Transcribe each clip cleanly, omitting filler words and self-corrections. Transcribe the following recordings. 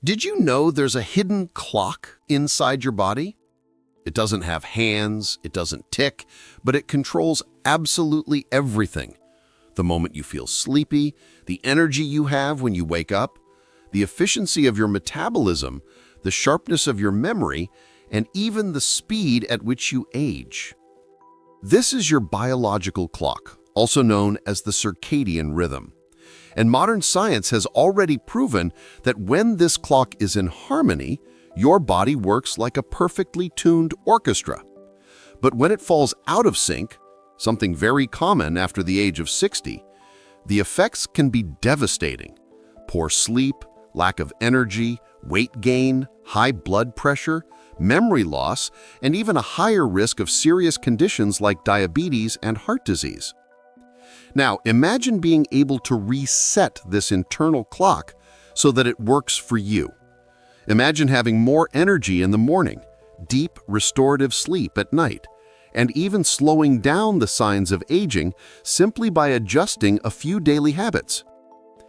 Did you know there's a hidden clock inside your body? It doesn't have hands, it doesn't tick, but it controls absolutely everything. The moment you feel sleepy, the energy you have when you wake up, the efficiency of your metabolism, the sharpness of your memory, and even the speed at which you age. This is your biological clock, also known as the circadian rhythm. And modern science has already proven that when this clock is in harmony, your body works like a perfectly tuned orchestra. But when it falls out of sync, something very common after the age of 60, the effects can be devastating. Poor sleep, lack of energy, weight gain, high blood pressure, memory loss, and even a higher risk of serious conditions like diabetes and heart disease. Now, imagine being able to reset this internal clock so that it works for you. Imagine having more energy in the morning, deep restorative sleep at night, and even slowing down the signs of aging simply by adjusting a few daily habits.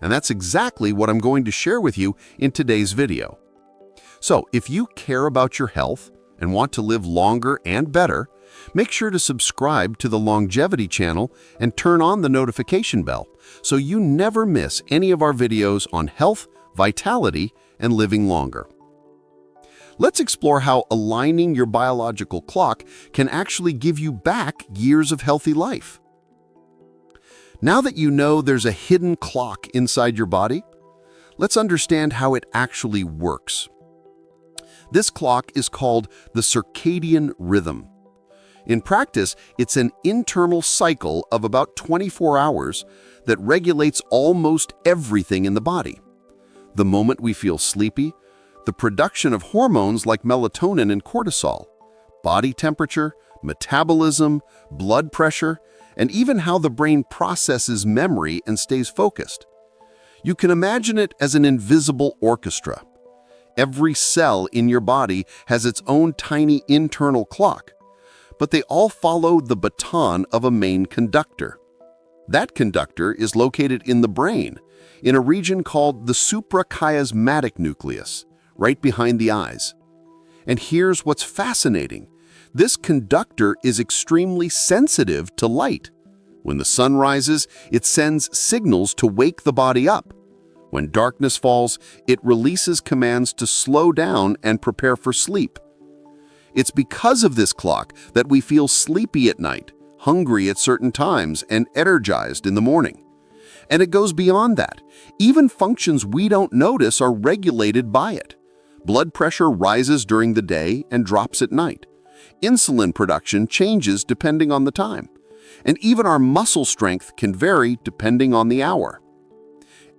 And that's exactly what I'm going to share with you in today's video. So, if you care about your health and want to live longer and better, make sure to subscribe to the Longevity channel and turn on the notification bell so you never miss any of our videos on health, vitality, and living longer. Let's explore how aligning your biological clock can actually give you back years of healthy life. Now that you know there's a hidden clock inside your body, let's understand how it actually works. This clock is called the circadian rhythm. In practice, it's an internal cycle of about 24 hours that regulates almost everything in the body. The moment we feel sleepy, the production of hormones like melatonin and cortisol, body temperature, metabolism, blood pressure, and even how the brain processes memory and stays focused. You can imagine it as an invisible orchestra. Every cell in your body has its own tiny internal clock, but they all follow the baton of a main conductor. That conductor is located in the brain, in a region called the suprachiasmatic nucleus, right behind the eyes. And here's what's fascinating. This conductor is extremely sensitive to light. When the sun rises, it sends signals to wake the body up. When darkness falls, it releases commands to slow down and prepare for sleep. It's because of this clock that we feel sleepy at night, hungry at certain times, and energized in the morning. And it goes beyond that. Even functions we don't notice are regulated by it. Blood pressure rises during the day and drops at night. Insulin production changes depending on the time. And even our muscle strength can vary depending on the hour.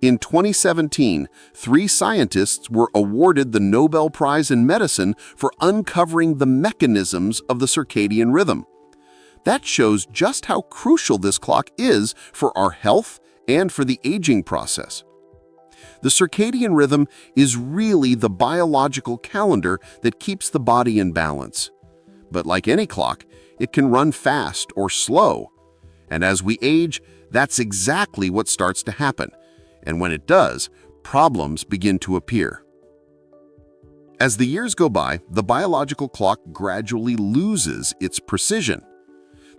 In 2017, 3 scientists were awarded the Nobel Prize in Medicine for uncovering the mechanisms of the circadian rhythm. That shows just how crucial this clock is for our health and for the aging process. The circadian rhythm is really the biological calendar that keeps the body in balance. But like any clock, it can run fast or slow. And as we age, that's exactly what starts to happen. And when it does, problems begin to appear. As the years go by, the biological clock gradually loses its precision.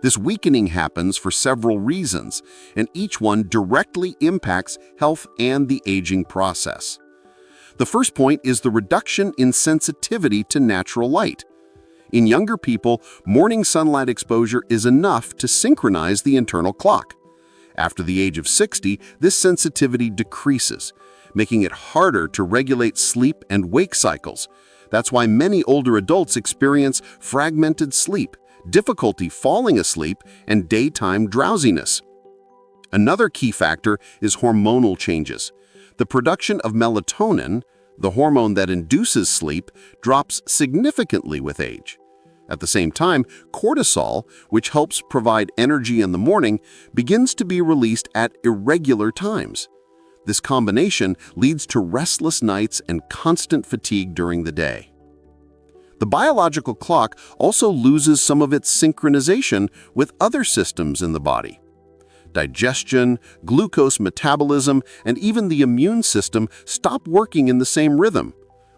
This weakening happens for several reasons, and each one directly impacts health and the aging process. The first point is the reduction in sensitivity to natural light. In younger people, morning sunlight exposure is enough to synchronize the internal clock. After the age of 60, this sensitivity decreases, making it harder to regulate sleep and wake cycles. That's why many older adults experience fragmented sleep, difficulty falling asleep, and daytime drowsiness. Another key factor is hormonal changes. The production of melatonin, the hormone that induces sleep, drops significantly with age. At the same time, cortisol, which helps provide energy in the morning, begins to be released at irregular times. This combination leads to restless nights and constant fatigue during the day. The biological clock also loses some of its synchronization with other systems in the body. Digestion, glucose metabolism, and even the immune system stop working in the same rhythm,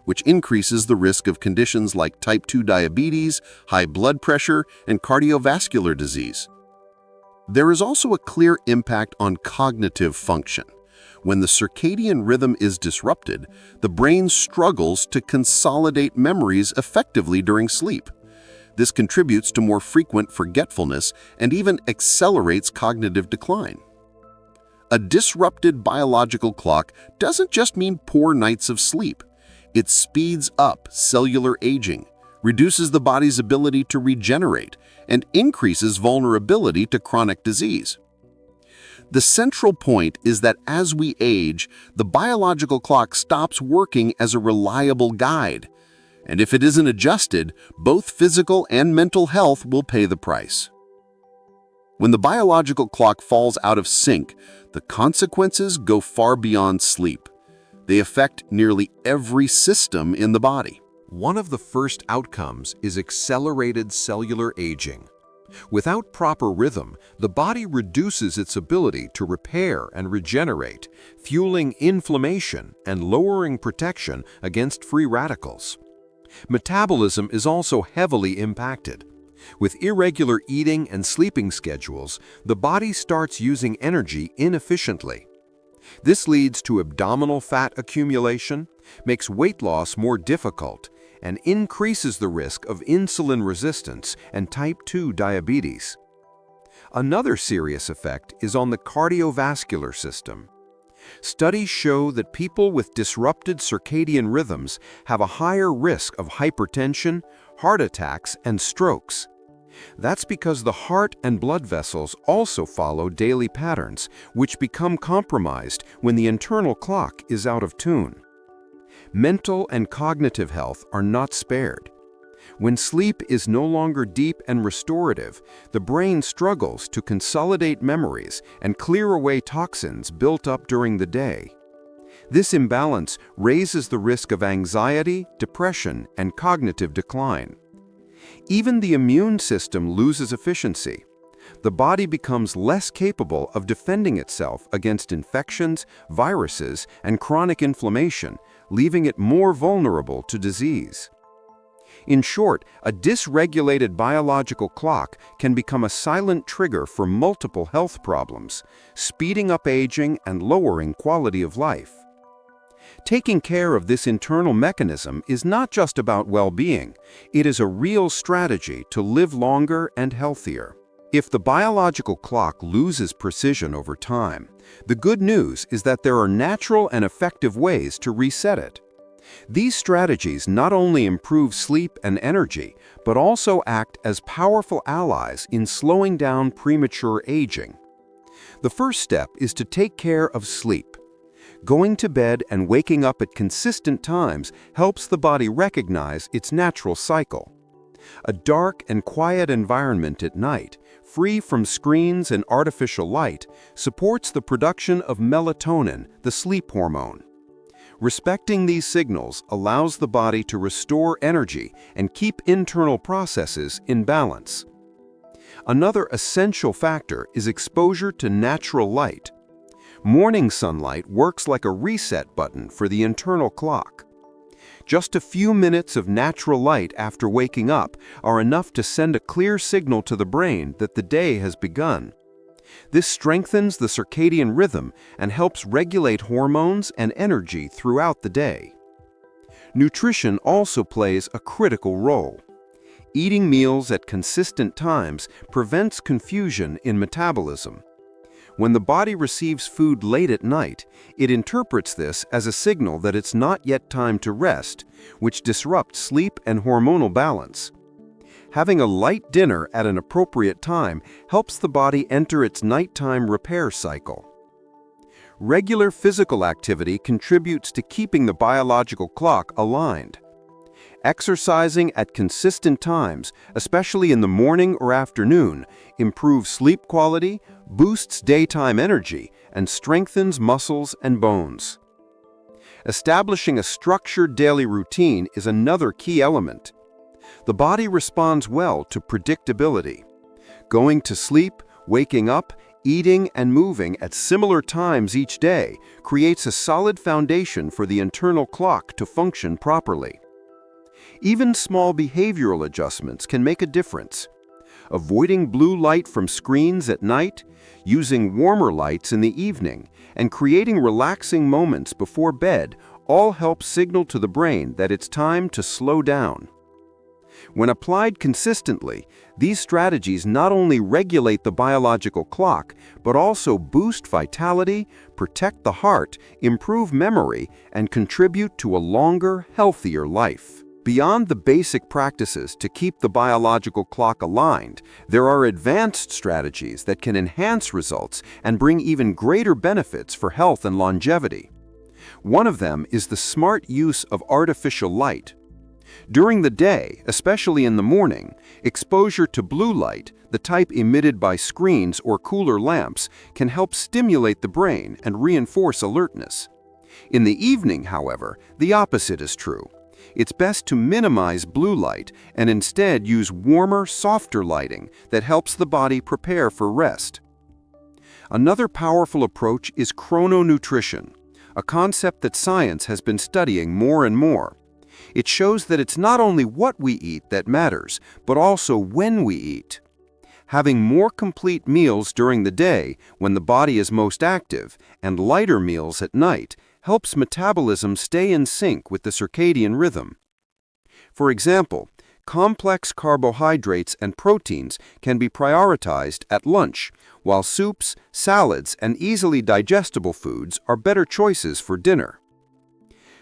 which increases the risk of conditions like type 2 diabetes, high blood pressure, and cardiovascular disease. There is also a clear impact on cognitive function. When the circadian rhythm is disrupted, the brain struggles to consolidate memories effectively during sleep. This contributes to more frequent forgetfulness and even accelerates cognitive decline. A disrupted biological clock doesn't just mean poor nights of sleep. It speeds up cellular aging, reduces the body's ability to regenerate, and increases vulnerability to chronic disease. The central point is that as we age, the biological clock stops working as a reliable guide. And if it isn't adjusted, both physical and mental health will pay the price. When the biological clock falls out of sync, the consequences go far beyond sleep. They affect nearly every system in the body. One of the first outcomes is accelerated cellular aging. Without proper rhythm, the body reduces its ability to repair and regenerate, fueling inflammation and lowering protection against free radicals. Metabolism is also heavily impacted. With irregular eating and sleeping schedules, the body starts using energy inefficiently. This leads to abdominal fat accumulation, makes weight loss more difficult, and increases the risk of insulin resistance and type 2 diabetes. Another serious effect is on the cardiovascular system. Studies show that people with disrupted circadian rhythms have a higher risk of hypertension, heart attacks, and strokes. That's because the heart and blood vessels also follow daily patterns, which become compromised when the internal clock is out of tune. Mental and cognitive health are not spared. When sleep is no longer deep and restorative, the brain struggles to consolidate memories and clear away toxins built up during the day. This imbalance raises the risk of anxiety, depression, and cognitive decline. Even the immune system loses efficiency. The body becomes less capable of defending itself against infections, viruses, and chronic inflammation, leaving it more vulnerable to disease. In short, a dysregulated biological clock can become a silent trigger for multiple health problems, speeding up aging and lowering quality of life. Taking care of this internal mechanism is not just about well-being, it is a real strategy to live longer and healthier. If the biological clock loses precision over time, the good news is that there are natural and effective ways to reset it. These strategies not only improve sleep and energy, but also act as powerful allies in slowing down premature aging. The first step is to take care of sleep. Going to bed and waking up at consistent times helps the body recognize its natural cycle. A dark and quiet environment at night, free from screens and artificial light, supports the production of melatonin, the sleep hormone. Respecting these signals allows the body to restore energy and keep internal processes in balance. Another essential factor is exposure to natural light. Morning sunlight works like a reset button for the internal clock. Just a few minutes of natural light after waking up are enough to send a clear signal to the brain that the day has begun. This strengthens the circadian rhythm and helps regulate hormones and energy throughout the day. Nutrition also plays a critical role. Eating meals at consistent times prevents confusion in metabolism. When the body receives food late at night, it interprets this as a signal that it's not yet time to rest, which disrupts sleep and hormonal balance. Having a light dinner at an appropriate time helps the body enter its nighttime repair cycle. Regular physical activity contributes to keeping the biological clock aligned. Exercising at consistent times, especially in the morning or afternoon, improves sleep quality, boosts daytime energy, and strengthens muscles and bones. Establishing a structured daily routine is another key element. The body responds well to predictability. Going to sleep, waking up, Eating and moving at similar times each day creates a solid foundation for the internal clock to function properly. Even small behavioral adjustments can make a difference. Avoiding blue light from screens at night, using warmer lights in the evening, and creating relaxing moments before bed all help signal to the brain that it's time to slow down. When applied consistently, these strategies not only regulate the biological clock, but also boost vitality, protect the heart, improve memory, and contribute to a longer, healthier life. Beyond the basic practices to keep the biological clock aligned, there are advanced strategies that can enhance results and bring even greater benefits for health and longevity. One of them is the smart use of artificial light. During the day, especially in the morning, exposure to blue light, the type emitted by screens or cooler lamps, can help stimulate the brain and reinforce alertness. In the evening, however, the opposite is true. It's best to minimize blue light and instead use warmer, softer lighting that helps the body prepare for rest. Another powerful approach is chrononutrition, a concept that science has been studying more and more. It shows that it's not only what we eat that matters, but also when we eat. Having more complete meals during the day when the body is most active and lighter meals at night helps metabolism stay in sync with the circadian rhythm. For example, complex carbohydrates and proteins can be prioritized at lunch, while soups, salads, and easily digestible foods are better choices for dinner.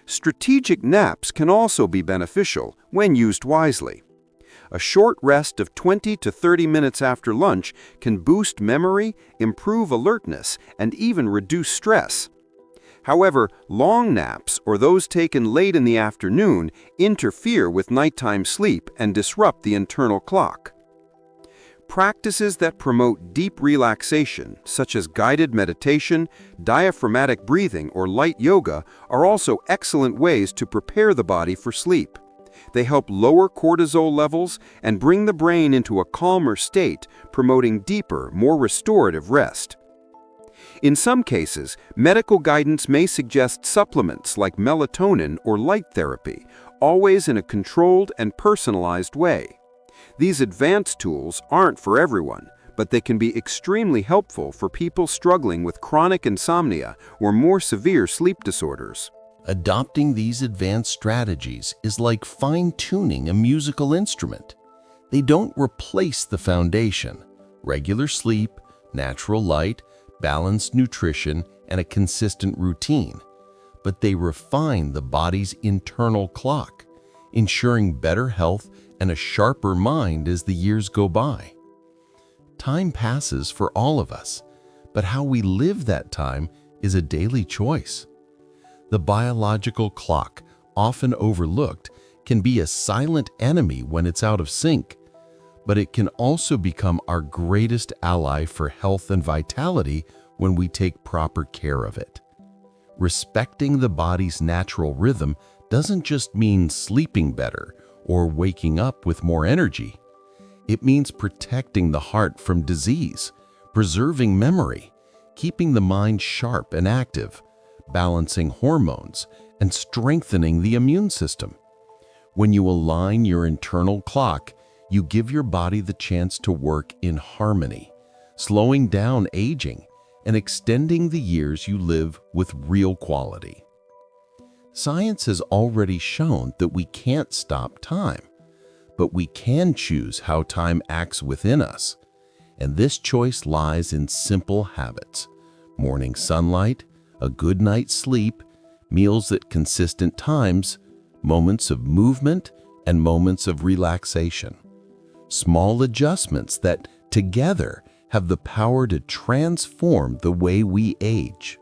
Strategic naps can also be beneficial when used wisely. A short rest of 20 to 30 minutes after lunch can boost memory, improve alertness, and even reduce stress. However, long naps, or those taken late in the afternoon, interfere with nighttime sleep and disrupt the internal clock. Practices that promote deep relaxation, such as guided meditation, diaphragmatic breathing, or light yoga, are also excellent ways to prepare the body for sleep. They help lower cortisol levels and bring the brain into a calmer state, promoting deeper, more restorative rest. In some cases, medical guidance may suggest supplements like melatonin or light therapy, always in a controlled and personalized way. These advanced tools aren't for everyone, but they can be extremely helpful for people struggling with chronic insomnia or more severe sleep disorders. Adopting these advanced strategies is like fine-tuning a musical instrument. They don't replace the foundation: regular sleep, natural light, balanced nutrition, and a consistent routine. But they refine the body's internal clock, ensuring better health and a sharper mind as the years go by. Time passes for all of us, but how we live that time is a daily choice. The biological clock, often overlooked, can be a silent enemy when it's out of sync, but it can also become our greatest ally for health and vitality when we take proper care of it. Respecting the body's natural rhythm doesn't just mean sleeping better or waking up with more energy. It means protecting the heart from disease, preserving memory, keeping the mind sharp and active, balancing hormones, and strengthening the immune system. When you align your internal clock, you give your body the chance to work in harmony, slowing down aging and extending the years you live with real quality. Science has already shown that we can't stop time, but we can choose how time acts within us. And this choice lies in simple habits: morning sunlight, a good night's sleep, meals at consistent times, moments of movement, and moments of relaxation. Small adjustments that, together, have the power to transform the way we age.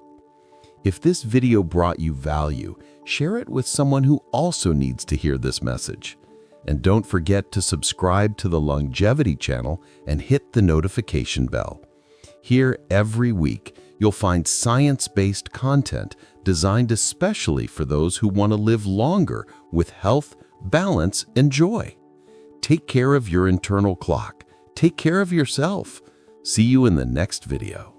If this video brought you value, share it with someone who also needs to hear this message. And don't forget to subscribe to the Longevity channel and hit the notification bell. Here every week, you'll find science-based content designed especially for those who want to live longer with health, balance, and joy. Take care of your internal clock. Take care of yourself. See you in the next video.